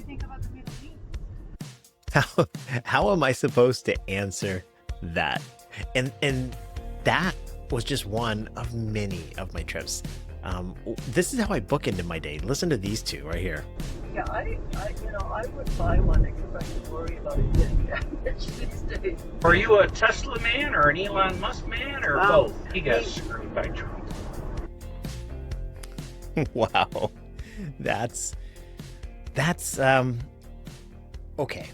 think about the Middle East? How how am I supposed to answer that? And that was just one of many of my trips. This is how I book into my day. Listen to these two right here. Yeah, I would buy one because I could worry about it getting damaged these days. Are you a Tesla man or an Elon Musk man or Wow. both? He got Me, screwed by Trump. Wow, that's that's okay.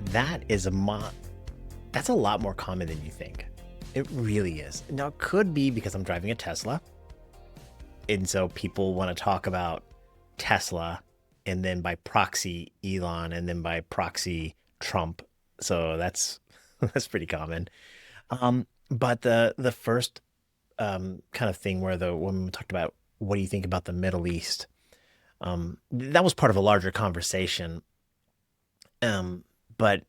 That is that's a lot more common than you think. It really is. Now it could be because I'm driving a Tesla, and so people want to talk about Tesla, and then by proxy Elon, and then by proxy Trump. So that's that's pretty common. But the first kind of thing where the woman talked about what do you think about the Middle East, that was part of a larger conversation. But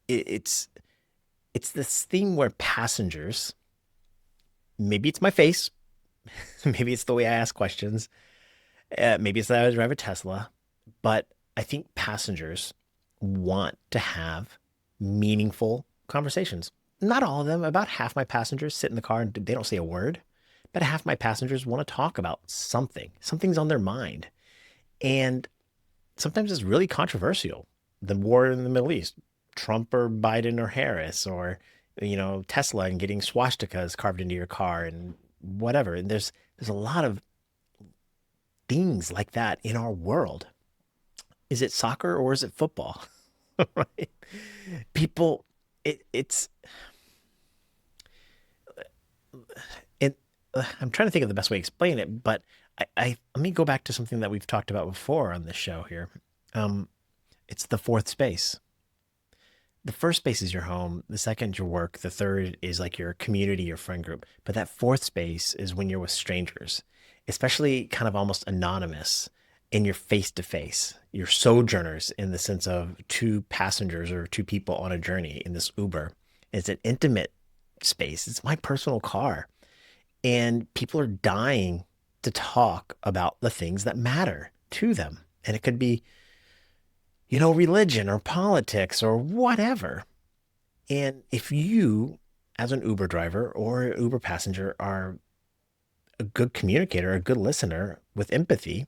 it's it's this thing where passengers, maybe it's my face, maybe it's the way I ask questions, maybe it's that I drive a Tesla, but I think passengers want to have meaningful conversations. Not all of them. About half my passengers sit in the car and they don't say a word, but half my passengers want to talk about something. Something's on their mind. And sometimes it's really controversial. The war in the Middle East, Trump or Biden or Harris, or Tesla and getting swastikas carved into your car and whatever. And there's a lot of things like that in our world. Is it soccer or is it football? Right? People, it's it. I'm trying to think of the best way to explain it, but I let me go back to something that we've talked about before on this show here. Um, it's the fourth space. The first space is your home. The second, your work. The third is like your community, your friend group. But that fourth space is when you're with strangers, especially kind of almost anonymous and you're face to face. You're sojourners in the sense of two passengers or two people on a journey in this Uber. It's an intimate space. It's my personal car. And people are dying to talk about the things that matter to them. And it could be, religion or politics or whatever. And if you, as an Uber driver or an Uber passenger, are a good communicator, a good listener with empathy,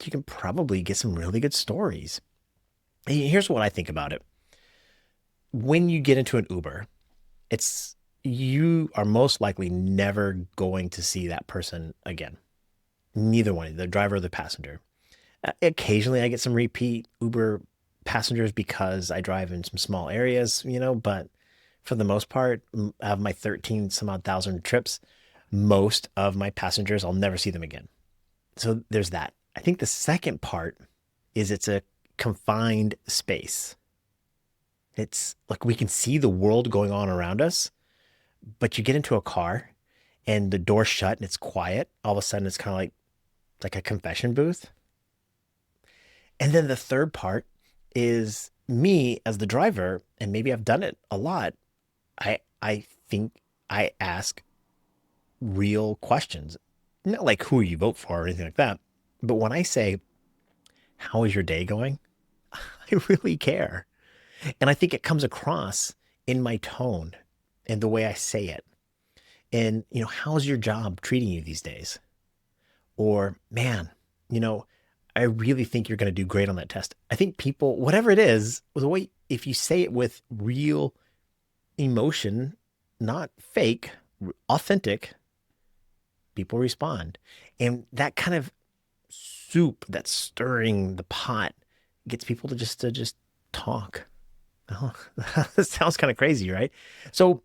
you can probably get some really good stories. And here's what I think about it. When you get into an Uber, it's you are most likely never going to see that person again. Neither one, the driver or the passenger. Occasionally I get some repeat Uber passengers because I drive in some small areas, but for the most part, of my 13 some odd thousand trips, most of my passengers, I'll never see them again. So there's that. I think the second part is it's a confined space. It's like we can see the world going on around us, but you get into a car and the door's shut and it's quiet. All of a sudden it's kind of like a confession booth. And then the third part is me as the driver, and maybe I've done it a lot. I think I ask real questions. Not like who you vote for or anything like that. But when I say, how is your day going? I really care. And I think it comes across in my tone and the way I say it. And, how's your job treating you these days? Or, man, you know, I really think you're going to do great on that test. I think people, whatever it is, the way, if you say it with real emotion, not fake, authentic, people respond. And that kind of soup that's stirring the pot gets people to just talk. Oh, that sounds kind of crazy, right? So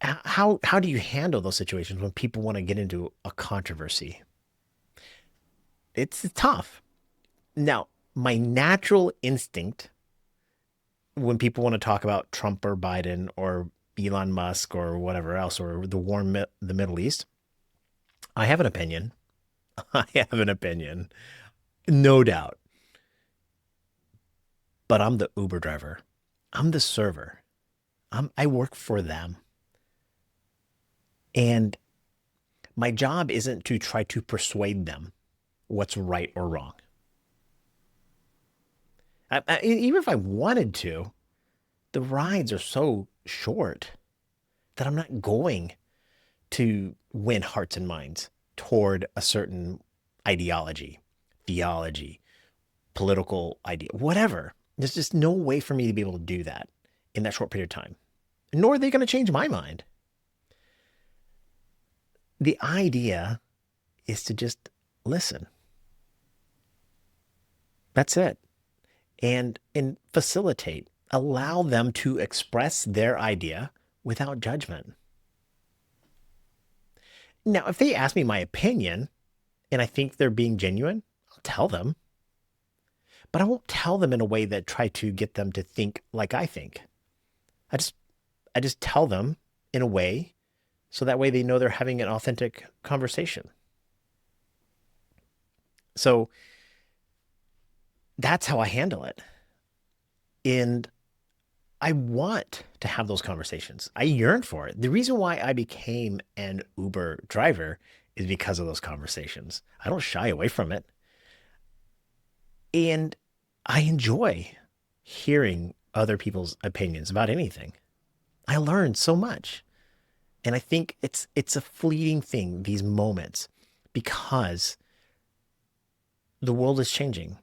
how do you handle those situations when people want to get into a controversy? It's tough. Now, my natural instinct when people want to talk about Trump or Biden or Elon Musk or whatever else or the war in the Middle East, I have an opinion. I have an opinion, no doubt. But I'm the Uber driver. I'm the server. I work for them. And my job isn't to try to persuade them what's right or wrong. Even if I wanted to, the rides are so short that I'm not going to win hearts and minds toward a certain ideology, theology, political idea, whatever. There's just no way for me to be able to do that in that short period of time. Nor are they going to change my mind. The idea is to just listen. That's it. And facilitate, allow them to express their idea without judgment. Now, if they ask me my opinion and I think they're being genuine, I'll tell them. But I won't tell them in a way that try to get them to think like I think. I just tell them in a way so that way they know they're having an authentic conversation. So that's how I handle it. And I want to have those conversations. I yearn for it. The reason why I became an Uber driver is because of those conversations. I don't shy away from it. And I enjoy hearing other people's opinions about anything. I learned so much. And I think it's a fleeting thing, these moments, because the world is changing.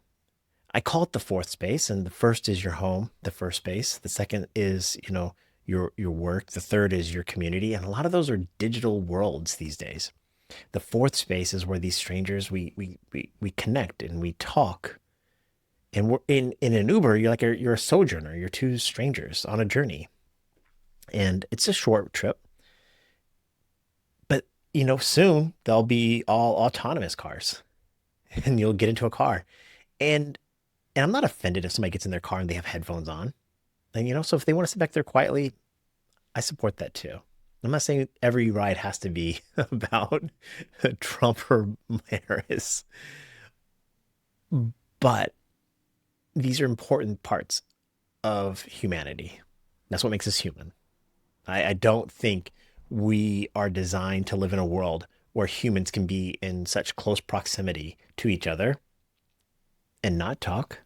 I call it the fourth space, and the first is your home, the first space. The second is, your work. The third is your community. And a lot of those are digital worlds these days. The fourth space is where these strangers we connect and we talk. And we're in an Uber, you're a sojourner, you're two strangers on a journey. And it's a short trip. But soon they'll be all autonomous cars. And you'll get into a car. And I'm not offended if somebody gets in their car and they have headphones on. And so if they want to sit back there quietly, I support that too. I'm not saying every ride has to be about Trump or Harris, but these are important parts of humanity. That's what makes us human. I don't think we are designed to live in a world where humans can be in such close proximity to each other and not talk.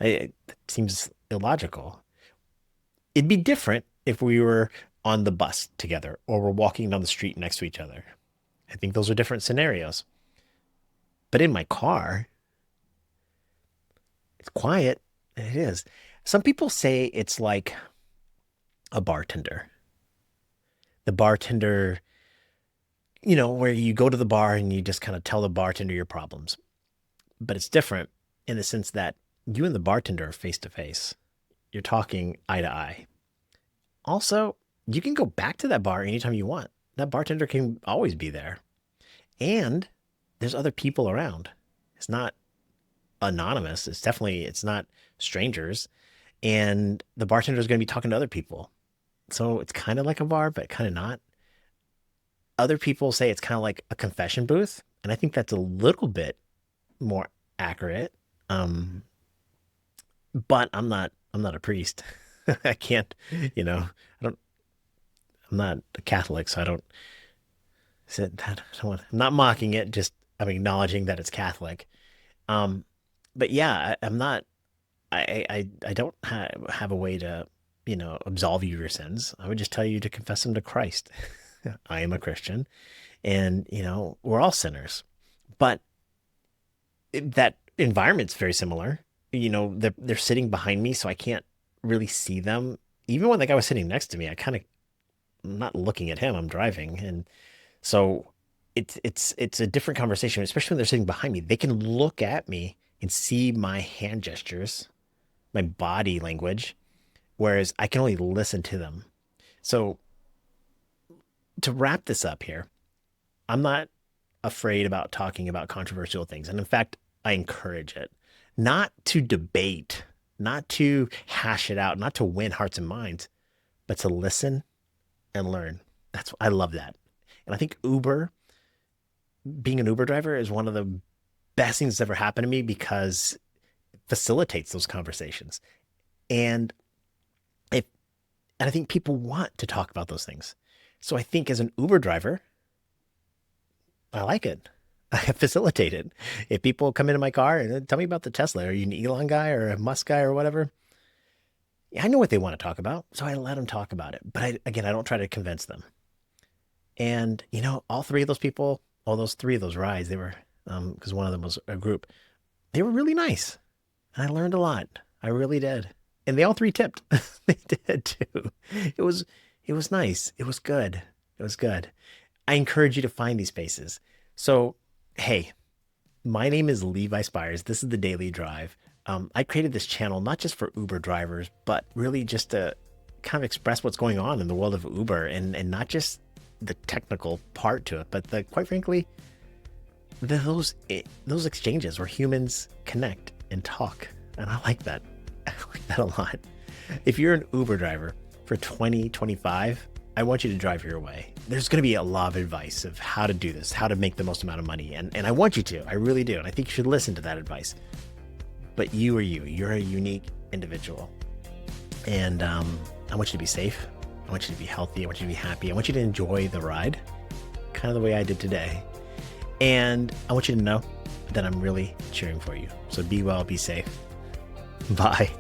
It seems illogical. It'd be different if we were on the bus together or we're walking down the street next to each other. I think those are different scenarios. But in my car, it's quiet. It is. Some people say it's like a bartender. The bartender, where you go to the bar and you just kind of tell the bartender your problems. But it's different in the sense that you and the bartender are face to face. You're talking eye to eye. Also, you can go back to that bar anytime you want. That bartender can always be there. And there's other people around. It's not anonymous. It's not strangers. And the bartender is going to be talking to other people. So it's kind of like a bar, but kind of not. Other people say it's kind of like a confession booth. And I think that's a little bit more accurate. But I'm not a priest. I can't, I'm not a Catholic, so I don't say that. I'm not mocking it, just I'm acknowledging that it's Catholic. But yeah, I'm not, I don't have a way to, absolve you of your sins. I would just tell you to confess them to Christ. I am a Christian and, we're all sinners, but that environment's very similar. They're sitting behind me, so I can't really see them. Even when the guy was sitting next to me, I'm not looking at him. I'm driving, and so it's a different conversation, especially when they're sitting behind me. They can look at me and see my hand gestures, my body language, whereas I can only listen to them. So to wrap this up here, I'm not afraid about talking about controversial things, and in fact, I encourage it. Not to debate, not to hash it out, not to win hearts and minds, but to listen and learn. I love that. And I think being an Uber driver is one of the best things that's ever happened to me because it facilitates those conversations. And I think people want to talk about those things. So I think as an Uber driver, I like it. facilitate it. If people come into my car and tell me about the Tesla, are you an Elon guy or a Musk guy or whatever? Yeah, I know what they want to talk about, so I let them talk about it. But again, I don't try to convince them. And all three of those people, all those three of those rides, they were because one of them was a group. They were really nice, and I learned a lot. I really did. And they all three tipped. They did too. It was it was nice. It was good. It was good. I encourage you to find these spaces. So, hey, my name is Levi Spires. This is the Daily Drive. I created this channel not just for Uber drivers, but really just to kind of express what's going on in the world of Uber, and not just the technical part to it, but quite frankly, those exchanges where humans connect and talk. And I like that. I like that a lot. If you're an Uber driver for 2025, I want you to drive your way. There's going to be a lot of advice of how to do this, how to make the most amount of money. And I want you to. I really do. And I think you should listen to that advice. But you are you. You're a unique individual. And I want you to be safe. I want you to be healthy. I want you to be happy. I want you to enjoy the ride, kind of the way I did today. And I want you to know that I'm really cheering for you. So be well, be safe. Bye.